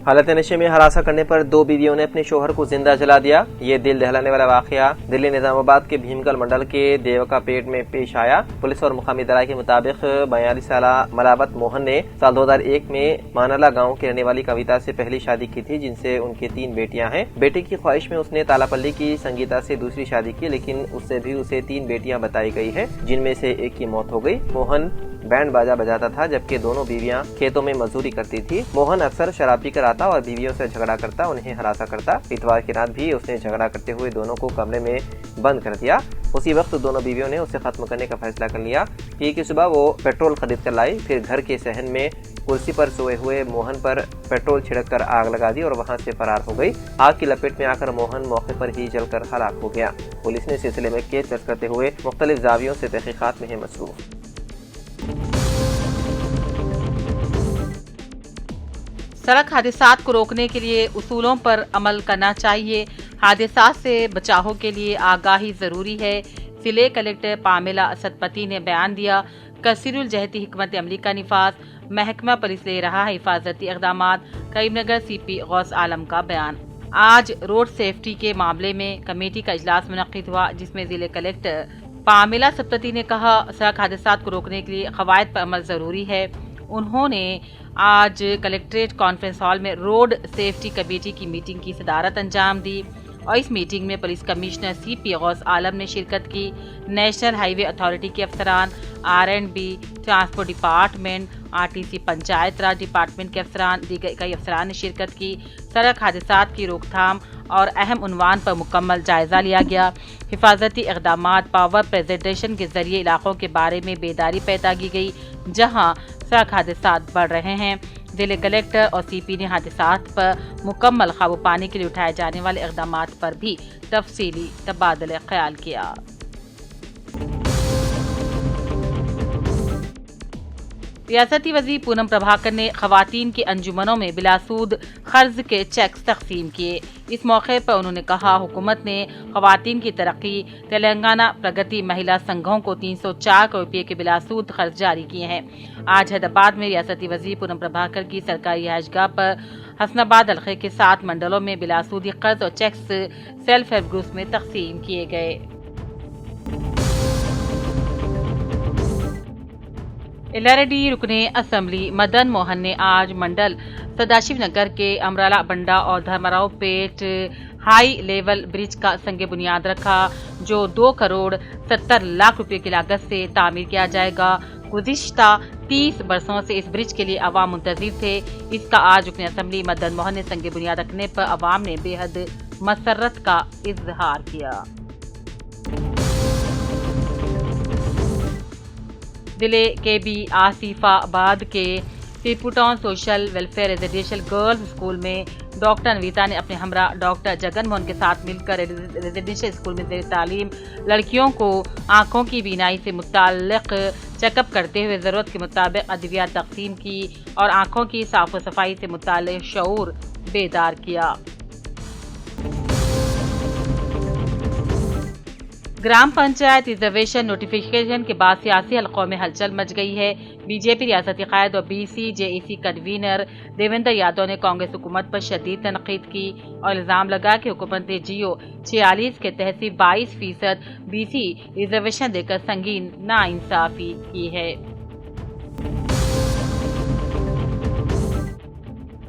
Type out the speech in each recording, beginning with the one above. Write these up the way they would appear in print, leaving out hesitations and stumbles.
हालत नशे में हरासा करने पर 2 बीवियों ने अपने शोहर को जिंदा जला दिया। ये दिल दहलाने वाला वाकया दिल्ली निजामाबाद के भीमगल मंडल के देवका पेट में पेश आया। पुलिस और मुकामी दराये के मुताबिक 42 साला मलावत मोहन ने साल 2001 में मानला गांव की रहने वाली कविता से पहली शादी की थी, जिनसे उनकी 3 बेटियां हैं। बेटे की ख्वाहिश में उसने तालापल्ली की संगीता से दूसरी शादी की, लेकिन उससे भी उसे 3 बेटियां बताई गई है, जिनमें से एक की मौत हो गई। मोहन बैंड बाजा बजाता था, जबकि दोनों बीवियां खेतों में मजदूरी करती थी। मोहन अक्सर शराब पीकर आता और बीवियों से झगड़ा करता, उन्हें हरासा करता। इतवार की रात भी उसने झगड़ा करते हुए दोनों को कमरे में बंद कर दिया। उसी वक्त दोनों बीवियों ने उसे खत्म करने का फैसला कर लिया। पीर की सुबह वो पेट्रोल खरीद कर लाई, फिर घर के सहन में कुर्सी पर सोए हुए मोहन पर पेट्रोल छिड़क कर आग लगा दी और वहां से फरार हो गई। आग की लपेट में आकर मोहन मौके पर ही जलकर हलाक हो गया। पुलिस ने सिलसिले में केस दर्ज करते हुए मुख्तलिफ जावियों से तहकीकात में है मसरूफ। सड़क हादसात को रोकने के लिए उसूलों पर अमल करना चाहिए। हादसात से बचाव के लिए आगाही जरूरी है। जिले कलेक्टर पामेला सतपति ने बयान दिया। कसीरुल जहती हिकमत अमली का निफाज, महकमा पुलिस ले रहा है हिफाजती इक़दामात। करीमनगर CP गौस आलम का बयान। आज रोड सेफ्टी के मामले में कमेटी का इजलास मुनक्किद हुआ, जिसमें जिले कलेक्टर पामेला सतपति ने कहा सड़क हादसात को रोकने के लिए कवायद पर अमल जरूरी है। उन्होंने आज कलेक्ट्रेट कॉन्फ्रेंस हॉल में रोड सेफ्टी कमेटी की मीटिंग की सदारत अंजाम दी और इस मीटिंग में police commissioner CP Ghouse Alam ने शिरकत की। नेशनल हाईवे अथॉरिटी के अफसरान, R&B, transport department, RTC panchayat Raj department के अफसरान, दीगर कई अफसरान ने शिरकत की। सड़क हादसात की रोकथाम और अहम उन्वान पर मुकम्मल जायजा लिया गया। हिफाजती इक़दामात पावर प्रेजेंटेशन के जरिए इलाकों के बारे में बेदारी पैदा की गई, जहां सड़क हादसात बढ़ रहे हैं। जिले कलेक्टर और CP ने हादसात पर मुकम्मल काबू पाने के लिए उठाए जाने वाले इक़दामात पर भी तफसीली तबादला ख्याल किया। रियासती वज़ीर पूनम प्रभाकर ने ख़वातीन की अंजुमनों में बिलासूद क़र्ज़ के चेक्स तक़सीम किए। इस मौके पर उन्होंने कहा हुकूमत ने ख़वातीन की तरक्की तेलंगाना प्रगति महिला संघों को 304 करोड़ रुपये के बिलासूद क़र्ज़ जारी किए हैं। आज हैदराबाद में रियासती वज़ीर पूनम प्रभाकर की सरकारी रिहाइशगाह पर हसनाबाद हल्के के 7 मंडलों में बिलासूदी क़र्ज़ और चेक्स सेल्फ हेल्प ग्रुप्स में तक़सीम किए गए। LRD रुकने असम्बली मदन मोहन ने आज मंडल सदाशिव नगर के अमराला बंडा और धर्मराव पेट हाई लेवल ब्रिज का संग बुनियाद रखा, जो 2 करोड़ 70 लाख रुपए की लागत से तामीर किया जाएगा। गुज़िश्ता 30 बरसों से इस ब्रिज के लिए अवाम मुंतज़िर थे। इसका आज रुकने असम्बली मदन मोहन ने संग बुनियाद रखने पर अवाम ने बेहद मसरत का इजहार किया। जिले के भी आसिफाबाद के टिपुटाउन social welfare residential girls school में डॉक्टर अनवीता ने अपने हमरा डॉक्टर जगन मोहन के साथ मिलकर रेजिडेंशियल स्कूल में ज़ेर तालीम लड़कियों को आंखों की बीनाई से मुताल्लिक चेकअप करते हुए ज़रूरत के मुताबिक अद्वियात तक़सीम की और आंखों की साफ़ सफाई से मुताल्लिक शऊर बेदार किया। ग्राम पंचायत रिजर्वेशन नोटिफिकेशन के बाद सियासी हलकों में हलचल मच गई है। बीजेपी रियासती कायद और BCJEC कन्वीनर देवेंद्र यादव ने कांग्रेस हुकूमत पर शदीद तनकीद की और इल्जाम लगा कि हुकूमत ने जियो 46 के तहत 22% BC रिजर्वेशन देकर संगीन नाइंसाफी की है।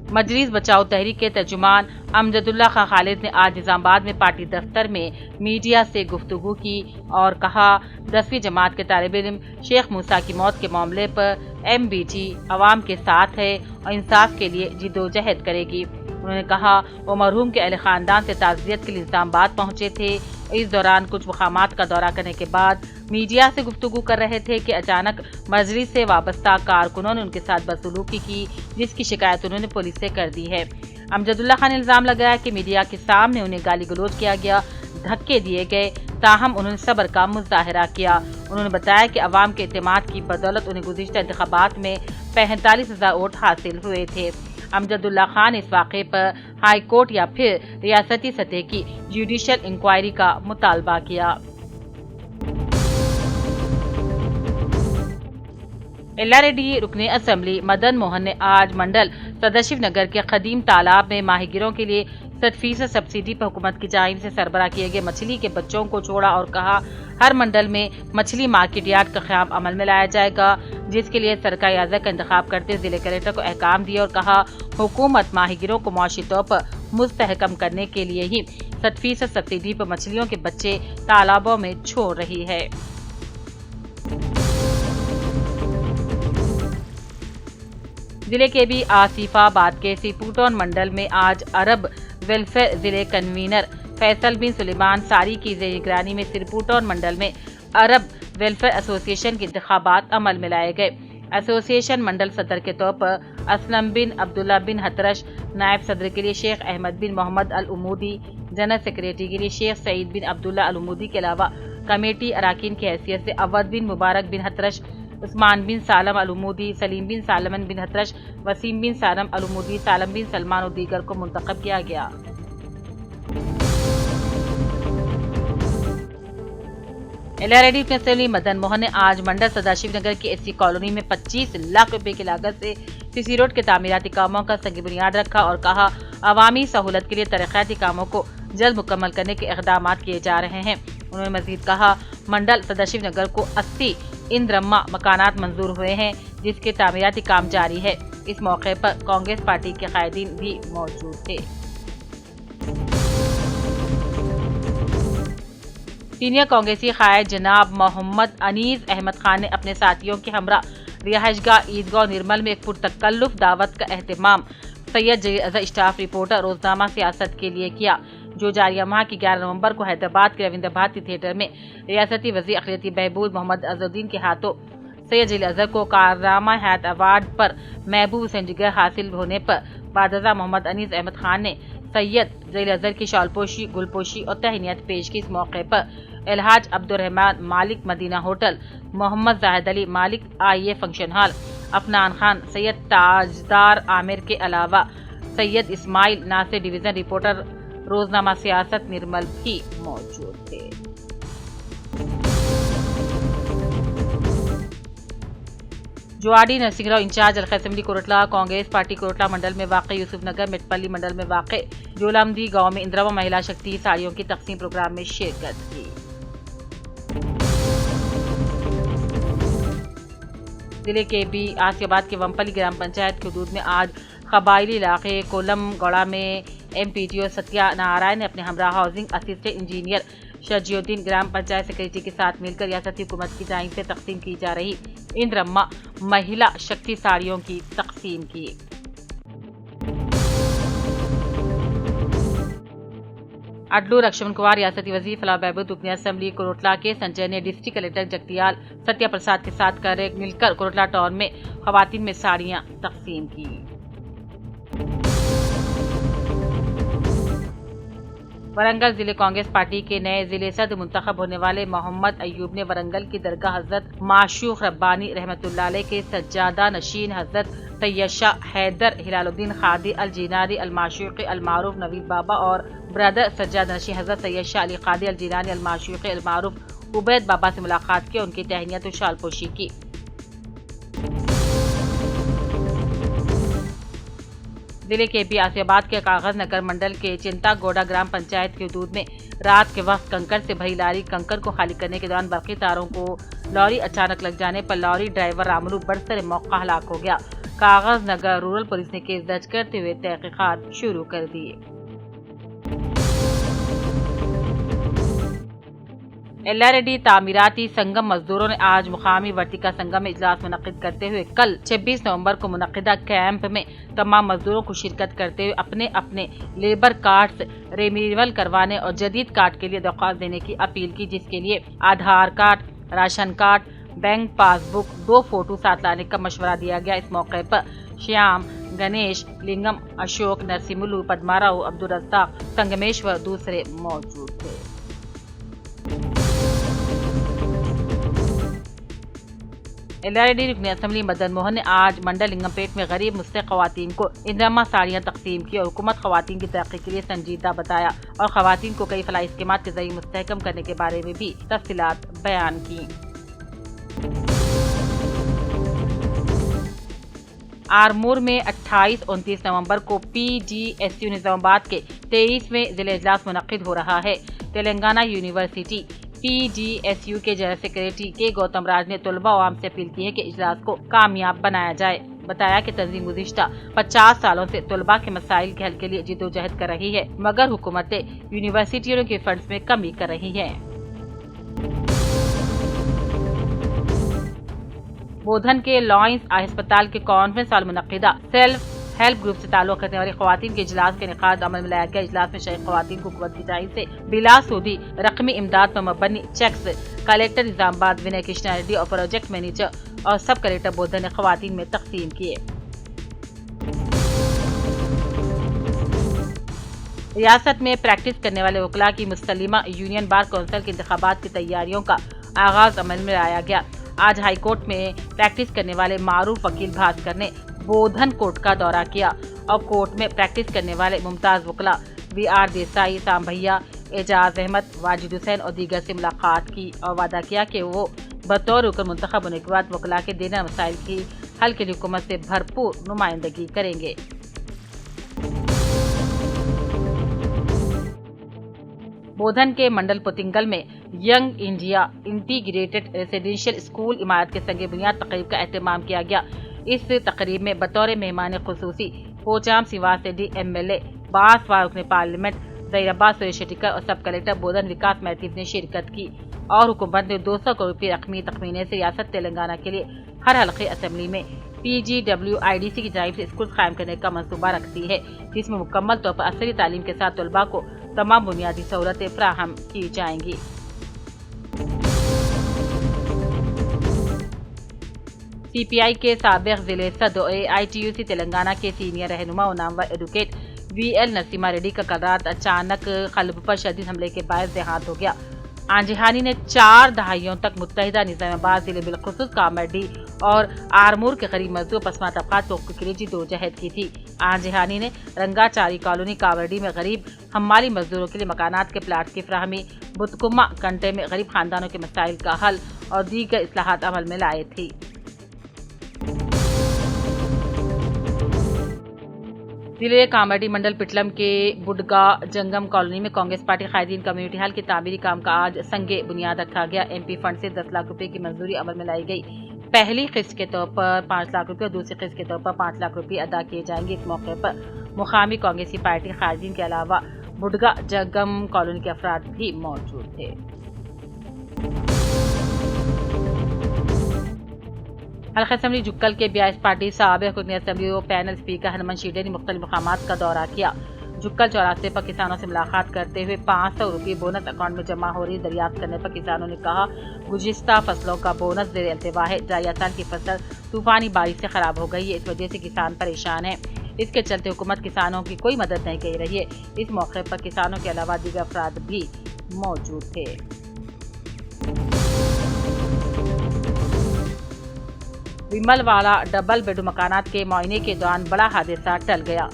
मजलिस बचाओ तहरीक के तर्जुमान अमजदुल्ला खान खालिद ने आज निजामाबाद में पार्टी दफ्तर में मीडिया से गुफ्तगू की और कहा 10वीं जमात के तालिब इल्म शेख मूसा की मौत के मामले पर MBT अवाम के साथ है और इंसाफ के लिए जिद्दोजहद करेगी। उन्होंने कहा वो मरहूम के अहले खानदान से ताज़ियत के लिए निजामाबाद पहुंचे थे। इस दौरान कुछ मकामात का दौरा करने के बाद मीडिया से गुफ्तगू कर रहे थे कि अचानक मजलिस से वाबस्ता कारकुनों ने उनके साथ बदसलूकी की, जिसकी शिकायत उन्होंने पुलिस से कर दी है। अमजदुल्ला खान ने इल्जाम लगाया कि मीडिया के सामने उन्हें गाली गलौज किया गया, धक्के दिए गए, ताहम उन्होंने सब्र का मुजाहिरा किया। उन्होंने बताया कि अवाम के एतमाद की बदौलत उन्हें गुज़िश्ता इंतखाबात में 45,000 वोट हासिल हुए थे। अमजदुल्ला खान ने इस वाक़े पर हाई कोर्ट या फिर रियासती सतह की जुडिशल इंक्वायरी का मुतालबा किया। एल्लारेड्डी रुकने असेंबली मदन मोहन ने आज मंडल सदाशिव नगर के कदीम तालाब में माहीगिरों के लिए 60% सब्सिडी पर हुकूमत की जानिब से सरबराह किए गए मछली के बच्चों को छोड़ा और कहा हर मंडल में मछली मार्केट यार्ड का क़याम अमल में लाया जाएगा, जिसके लिए सरकारी आज़ा का इंतखाब करते जिले कलेक्टर को अहकाम दिए और कहा हुकूमत माहीगिरों को मुआशी तौर पर मुस्तहकम करने के लिए ही 60% सब्सिडी पर मछलियों के बच्चे तालाबों में छोड़ रही है। जिले के भी आसिफाबाद के सीपूटोन मंडल में आज अरब वेलफेयर जिले कन्वीनर फैसल बिन सुलेमान सारी की निगरानी में सिरपुटोन मंडल में अरब वेलफेयर एसोसिएशन के इंतखाबात अमल में लाए गए। एसोसिएशन मंडल सदर के तौर पर असलम बिन अब्दुल्ला बिन हतरश, नायब सदर के लिए शेख अहमद बिन मोहम्मद अल उमूदी, जनरल सेक्रेटरी के लिए शेख सईद बिन अब्दुल्ला अल उमूदी के अलावा कमेटी अराकीन की हैसियत से अवध बिन मुबारक बिन हतरश, उस्मान बिन सालम अल उमूदी, सलीम बिन सालमन बिन हतरश, वसीम बिन सालम अल उमूदी, सालम बिन सलमान और दीगर को मुंतखब किया गया। एल्लारेड्डी असेंबली मदन मोहन ने आज मंडल सदाशिव नगर की एससी कॉलोनी में 25 लाख रुपए की लागत से सीसी रोड के तामीराती कामों का संग बुनियाद रखा और कहा अवामी सहूलत के लिए तरक्याती कामों को जल्द मुकम्मल करने के इक़दाम किए जा रहे हैं। उन्होंने मजीद कहा मंडल सदाशिव नगर को 80 इंद्रम्मा मकानात मंजूर हुए हैं, जिसके तामीराती काम जारी है। इस मौके पर कांग्रेस पार्टी के कायदीन भी मौजूद थे। सीनियर कांग्रेसी कायद जनाब मोहम्मद अनीस अहमद खान ने अपने साथियों के हमरा रिहाइशगाह ईदगाह निर्मल में एक पुरतकल्लुफ दावत का एहतमाम सैयद जलील अज़हर स्टाफ रिपोर्टर रोजनामा सियासत के लिए किया, जो जारिया माह की 11 नवंबर को हैदराबाद के रविंद्र भारती थिएटर में रियासती वज़ीर अक़लियती बहबूद मोहम्मद अज़हरुद्दीन के हाथों सैयद जलील अज़हर को कारनामा हयात अवार्ड पर महबूब हुसैन जिगर हासिल होने पर बादशाह मोहम्मद अनीस अहमद खान ने सैयद जलील अज़हर की शालपोशी, गुलपोशी और तहनीत पेश की। इस मौके पर अलहाज अब्दुर्रहमान मालिक मदीना होटल, मोहम्मद जाहिद अली मालिक आईए फंक्शन हॉल, अफनान खान, सैयद ताजदार आमिर के अलावा सैयद इस्माइल नासिर डिवीजन रिपोर्टर रोजनामा सियासत निर्मल भी मौजूद थे। जोआडी नरसिंहराव इंचार्ज हल्का असेंबली कोरटला कांग्रेस पार्टी कोरटला मंडल में वाक़ यूसुफ नगर मिटपल्ली मंडल में वाक़ जोलामदी गांव में इंदिरा महिला शक्ति साड़ियों की तकसीम प्रोग्राम में शिरकत की। जिले के भी आसियाबाद के वंपली ग्राम पंचायत के हदूद में आज कबायली इलाके कोलम गौड़ा में एमपीटीओ सत्या नारायण ने अपने हमरा हाउसिंग असिस्टेंट इंजीनियर शजीउद्दीन ग्राम पंचायत सेक्रेटरी के साथ मिलकर रियासती हुकूमत की जानिब से तकसीम की जा रही इंद्रम्मा महिला शक्ति साड़ियों की तकसीम की। अडलू लक्ष्मण कुमार रियासती वजीर फलाह बहबूद रुकने असेंबली कोरटला के संजय ने डिस्ट्रिक्ट कलेक्टर जगतियाल सत्या प्रसाद के साथ मिलकर कोरटला टाउन में खवातीन में साड़ियां तकसीम की। वरंगल जिले कांग्रेस पार्टी के नए जिले सदर मुंतखब होने वाले मोहम्मद अयूब ने वरंगल की दरगाह हजरत माशूक रब्बानी रहमतुल्लाह अलैह के सज्जादा नशीन हजरत सैयद शाह हैदर हिलालुद्दीन खादी अल जीनानी अल माशूक अल मारूफ नवीद बाबा और ब्रदर सज्जादा नशीन हजरत सैयद शाह अली खादी अल जीनानी अल माशूक अल मारूफ उबैद बाबा से मुलाकात की, उनकी तहनीत और शालपोशी की। जिले के भी आसियाबाद के कागज नगर मंडल के चिंता गोडा ग्राम पंचायत के हदूद में रात के वक्त कंकर से भरी लारी कंकर को खाली करने के दौरान बरकी तारों को लॉरी अचानक लग जाने पर लॉरी ड्राइवर रामलू बरसर मौका हलाक हो गया। कागज नगर रूरल पुलिस ने केस दर्ज करते हुए तहकीकात शुरू कर दिए। एल्लारेड्डी तामीराती संगम मजदूरों ने आज मुकामी वर्तिका संगम में इजलास मुनक्किद करते हुए कल 26 नवंबर को मुनक्किदा कैंप में तमाम मजदूरों को शिरकत करते हुए अपने अपने लेबर कार्ड्स रिन्यूअल करवाने और जदीद कार्ड के लिए दरख्वास्त देने की अपील की, जिसके लिए Aadhaar card, ration card, bank passbook, 2 photo साथ लाने का मशवरा दिया गया। इस मौके पर श्याम, गणेश, लिंगम, अशोक, नरसिमुलू, पद्माराव, अब्दुल रज़्ज़ाक, संगमेश्वर दूसरे मौजूद थे। LRD رکن اسمبلی مدن موہن نے آج منڈل لنگمپیٹ میں غریب مستحق خواتین کو اندرما ساڑیاں تقسیم کی اور حکومت خواتین کی ترقی کے لیے سنجیدہ بتایا اور خواتین کو کئی فلاحی اسکیمات کے ذریعے مستحکم کرنے کے بارے میں بھی تفصیلات بیان کی۔ آرمور میں 28-29 نومبر کو PGSU نظام آباد کے 23ویں ضلع اجلاس منعقد ہو رہا ہے۔ تلنگانہ یونیورسٹی PGSU کے جنرل سیکریٹری کے گوتم راج نے طلباء و عوام سے اپیل کی ہے کہ اجلاس کو کامیاب بنایا جائے۔ بتایا کہ تنظیم گزشتہ 50 سالوں سے طلباء کے مسائل کے حل کے لیے جدوجہد کر رہی ہے، مگر حکومتیں یونیورسٹیوں کے فنڈز میں کمی کر رہی ہیں۔ بودھن کے لائنس آئی ہسپتال کے کانفرنس ہال منعقدہ سیلف ہیلپ گروپ سے تعلق رکھنے والی خواتین کے اجلاس کا انعقاد عمل میں لایا گیا۔ اجلاس میں شریک خواتین کو حکومت کی جانب سے بلا سودی رقمی امداد پر مبنی چیکس کلیکٹر نظام آباد ونے کرشنا ریڈی اور پروجیکٹ مینیجر اور سب کلیکٹر بودھن نے خواتین میں تقسیم کیے۔ ریاست میں پریکٹس کرنے والے وکلاء کی مستلزمہ یونین بار کونسل کے انتخابات کی تیاریوں کا آغاز عمل میں لایا گیا۔ آج ہائی کورٹ میں پریکٹس کرنے والے معروف وکیل بھاسکر نے بودھن کورٹ کا دورہ کیا اور کورٹ میں پریکٹس کرنے والے ممتاز وکلاء VR دیسائی، سام بھیا، اعجاز احمد، واجد حسین اور دیگر سے ملاقات کی اور وعدہ کیا کہ وہ بطور رکن منتخب ہونے کے بعد وکلاء کے دیگر مسائل کی حل کے لیے حکومت سے بھرپور نمائندگی کریں گے۔ بودھن کے منڈل پوتنگل میں young India integrated residential school عمارت کے سنگ بنیاد تقریب کا اہتمام کیا گیا۔ اس تقریب میں بطور مہمان خصوصی پوچام سیواس ریڈی MLA، باسوا رکن پارلیمنٹ ظہیر عباس سریش شیٹکر اور سب کلیکٹر بودھن وکاس میتھیو نے شرکت کی اور حکومت نے 200 کروڑ روپے رقمی تخمینے سے ریاست تلنگانہ کے لیے ہر حلقے اسمبلی میں PGWIDC کی جانب سے اسکول قائم کرنے کا منصوبہ رکھتی ہے، جس میں مکمل طور پر عصری تعلیم کے ساتھ طلباء کو تمام بنیادی سہولتیں فراہم کی جائیں گی۔ CPI کے سابق ضلع صدر اور AITUC تلنگانہ کے سینئر رہنما و نامور ایڈوکیٹ VL نرسمہا ریڈی کا کل رات اچانک قلب پر شدید حملے کے باعث دیہانت ہو گیا۔ آنجہانی نے 4 دہائیوں تک متحدہ نظام آباد ضلع بالخصوص کامرڈی اور آرمور کے غریب مزدور پسماندہ طبقات کو حقوق کے لیے جدوجہد کی تھی۔ آنجہانی نے رنگا چاری کالونی کاورڈی میں غریب حمالی مزدوروں کے لیے مکانات کے پلاٹ کی فراہمی، بتکما کنٹے میں غریب خاندانوں کے مسائل کا حل اور دیگر اصلاحات عمل میں لائے تھی۔ ضلع کامرڈی منڈل پٹلم کے بڈگا جنگم کالونی میں کانگریس پارٹی قائدین کمیونٹی ہال کے تعمیری کام کا آج سنگ بنیاد رکھا گیا۔ MP فنڈ سے 10 لاکھ روپے کی منظوری عمل میں لائی گئی۔ پہلی قسط کے طور پر 5 لاکھ روپے اور دوسری قسط کے طور پر 5 لاکھ روپے ادا کیے جائیں گے۔ اس موقع پر مقامی کانگریسی پارٹی قائدین کے علاوہ بڈگا جنگم کالونی کے افراد بھی موجود تھے۔ حلقہ اسمبلی جکل کے 42 پارٹی سابق رکن اسمبلی و پینل اسپیکر ہنمن شیڈے نے مختلف مقامات کا دورہ کیا۔ جکل چوراسے پر کسانوں سے ملاقات کرتے ہوئے 500 روپے بونس اکاؤنٹ میں جمع ہو رہی دریافت کرنے پر کسانوں نے کہا گزشتہ فصلوں کا بونس زیر التوا ہے۔ جائیہ سال کی فصل طوفانی بارش سے خراب ہو گئی ہے، اس وجہ سے کسان پریشان ہیں۔ اس کے چلتے حکومت کسانوں کی کوئی مدد نہیں کر رہی ہے۔ اس موقع پر کسانوں کے علاوہ دیگر افراد بھی موجود تھے۔ ومل واڑہ ڈبل بیڈ مکانات کے معائنے کے دوران بڑا حادثہ ٹل گیا۔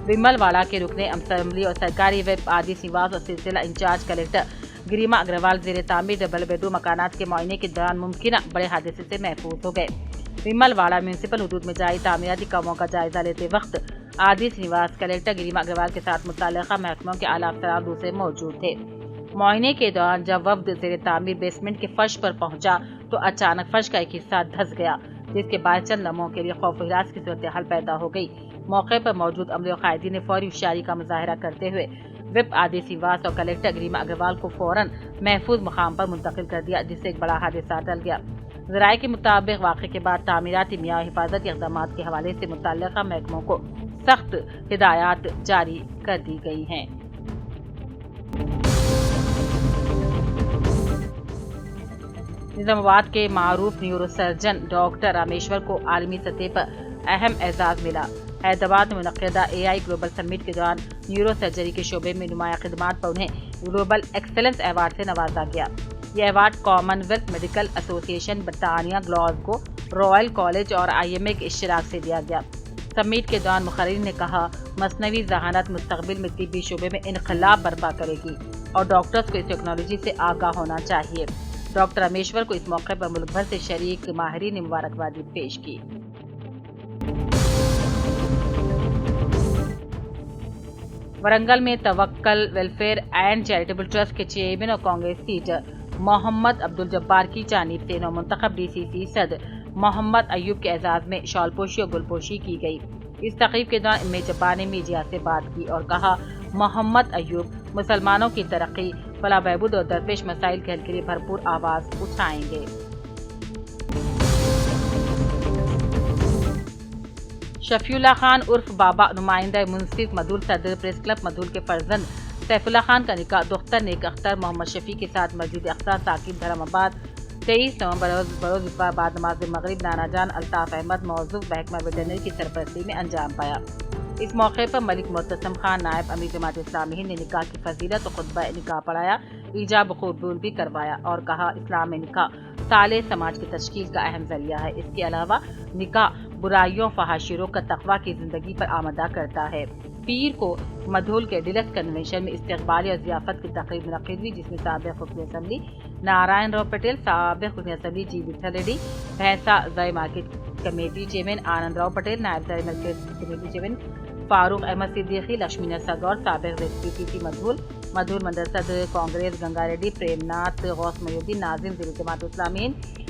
ومل واڑہ کے رکن اسمبلی اور سرکاری ویب آدی سیواس اور سلسلہ انچارج کلیکٹر گریما اگروال زیر تعمیر ڈبل بیڈ مکانات کے معائنے کے دوران ممکنہ بڑے حادثے سے محفوظ ہو گئے۔ ومل واڑہ میونسپل حدود میں جاری تعمیراتی کاموں کا جائزہ لیتے وقت آدی سیواس کلیکٹر گریما اگروال کے ساتھ متعلقہ محکموں کے اعلیٰ افسران دوسرے موجود تھے۔ معائنے کے دوران جب وفد زیر تعمیر بیسمنٹ کے فرش پر پہنچا تو اچانک فرش کا ایک حصہ دھس گیا، جس کے باعث چند لمحوں کے لیے خوف و ہراس کی صورتحال پیدا ہو گئی۔ موقع پر موجود عملے و قائدین نے فوری ہوشیاری کا مظاہرہ کرتے ہوئے وپ آدی سیواس اور کلیکٹر گریما اگروال کو فوراً محفوظ مقام پر منتقل کر دیا، جس سے ایک بڑا حادثہ ٹل گیا۔ ذرائع کے مطابق واقعے کے بعد تعمیراتی میاں حفاظتی اقدامات کے حوالے سے متعلقہ محکموں کو سخت ہدایات جاری کر دی گئی ہیں۔ نظام آباد کے معروف نیورو سرجن ڈاکٹر رامیشور کو عالمی سطح پر اہم اعزاز ملا۔ حیدرآباد میں منعقدہ AI گلوبل سمٹ کے دوران نیورو سرجری کے شعبے میں نمایاں خدمات پر انہیں گلوبل ایکسلنس ایوارڈ سے نوازا گیا۔ یہ ایوارڈ کامن ویلتھ میڈیکل ایسوسی ایشن برطانیہ گلاسگو रॉयल कॉलेज और IMA के इश्तराक से दिया गया। समिट के दौरान मुखर्रिरीन ने कहा, मसनवी ज़हानत मुस्तक़बिल में तिब्बी शोबे में इनक़लाब बर्पा करेगी और डॉक्टर्स को इस टेक्नोलॉजी से आगाह होना चाहिए। डॉक्टर रामेश्वर को इस मौके पर मुल्क भर से शरीक माहिरीन ने मुबारकबादी पेश की। वरंगल में तवक्कल वेलफेयर एंड चैरिटेबल ट्रस्ट के चेयरमैन और कांग्रेस सीट मोहम्मद अब्दुल जब्बार की जानिब से नौमुंतखब DCC सदर मोहम्मद अयूब के एजाज में शॉलपोशी और गुलपोशी की गई। इस तकरीब के दौरान इमाम जब्बार ने मीडिया से बात की और कहा, मोहम्मद अयूब मुसलमानों की तरक्की, फलाह बहबूद और दरपेश मसाइल के हल के लिए भरपूर आवाज उठाएंगे। शफीउल्लाह खान उर्फ बाबा नुमाइंदा मुंसिफ मधुल सदर प्रेस क्लब मधुल के फर्जंद सैफुल्लाह खान का निकाह दुख्तर नेक अख्तर मोहम्मद शफी के साथ मस्जिद अक्सा साकिब धर्माबाद 23 नवंबर बरोज इतवार बाद नमाज मगरिब नाना जान अल्ताफ अहमद मौजूद महकमा वेटरनरी की सरपरस्ती में अंजाम पाया। इस मौके पर मलिक मुअत्तसम खान नायब अमीर जमात इस्लामी हिंद ने निकाह की फजीलत और खुतबा निकाह पढ़ाया, ईजाब कबूल भी करवाया और कहा, इस्लाम में निकाह साले समाज की तश्कील का अहम जरिया है। इसके अलावा निकाह बुराइयों फहाशिरों का तकवा की जिंदगी पर आमदा करता है। पीर को मधुल के डिलक्स कन्वेंशन में इस्तकबाल और ज़ियाफत की तकरीब मुनक़िद हुई, जिसमें साबिक़ रुकन असम्बली नारायण राव पटेल, साबिक़ रुकन असम्बली जी विठल रेड्डी, भैंसा ज़राए market committee chairman Anand Rao Patel, नायब ज़राए market committee chairman Farooq Ahmed Siddiqui, Lakshmi Narsa Goud, साबिक़ PPC मधुल मंडल सदर कांग्रेस गंगा रेड्डी, प्रेमनाथ गौस मयूद्दीन, नाजिम ज़िले जमात इस्लामी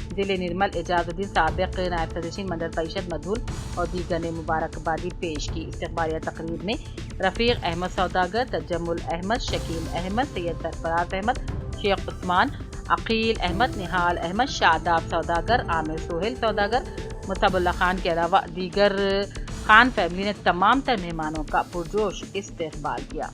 ज़िले निर्मल एजाजुद्दीन, साबिक़ नायब सदर मंडल परिषद मधुल और दीगर ने मुबारकबादी पेश की। इस्तकबालिया तकरीब में रफ़ीक अहमद सौदागर, तजम्मुल अहमद, शकील अहमद, सैयद सरफराज अहमद, शेख उस्मान, अकील अहमद, निहाल अहमद, शादाब सौदागर, आमिर सोहेल सौदागर, मुस्तबुल्लाह खान के अलावा दीगर खान फैमिली ने तमाम तर मेहमानों का पुरजोश इस्तकबाल किया।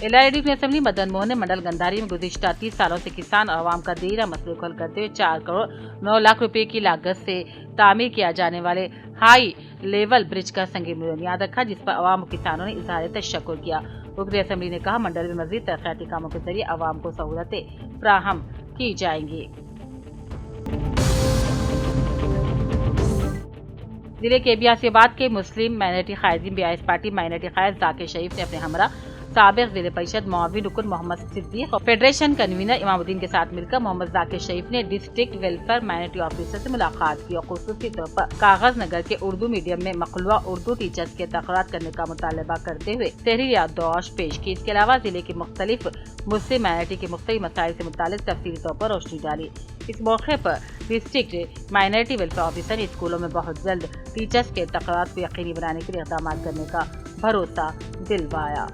LRD असेंबली मदन मोहन ने मंडल गंधारी में गुज़िश्ता 30 सालों से किसान और आवाम का देरा मसले को हल करते हुए 4 करोड़ 9 लाख रुपए की लागत से तामीर किया जाने वाले हाई लेवल ब्रिज का संगीन बुनियाद रखा, जिस पर आवाम और किसानों ने इज़हार तशक्कुर किया। रुकन असेंबली ने कहा, मंडल में मज़ीद तरक्याती कामों के जरिए आवाम को सहूलतें फराहम की जाएंगी। जिले के बियासीबाद के मुस्लिम माइनॉरिटी कायदीन BIS पार्टी माइनॉरिटी कायद जाकिर शरीफ ने अपने हमरा साबिक़ ज़िले परिषद मुआविन रुकन मोहम्मद सिद्दीक और फेडरेशन कन्वीनर इमामुद्दीन के साथ मिलकर मोहम्मद जाकिर शरीफ ने डिस्ट्रिक्ट वेलफेयर माइनॉरिटी ऑफिसर से मुलाकात की और खुसूसी तौर पर कागज नगर के उर्दू मीडियम में मखलुआ उर्दू टीचर्स के तकरार करने का मुतालबा करते हुए तहरीर याददाश्त पेश की। इसके अलावा जिले के मुख्तलिफ मुस्लिम माइनॉरिटी के मुख्तलिफ मसाइल से मुतालिक तफसीली तौर पर रोशनी डाली। इस मौके पर डिस्ट्रिक्ट माइनॉरिटी वेलफेयर ऑफिसर ने स्कूलों में बहुत जल्द टीचर्स के तकरार को यकीनी बनाने के लिए इक़दाम करने का भरोसा दिलवाया।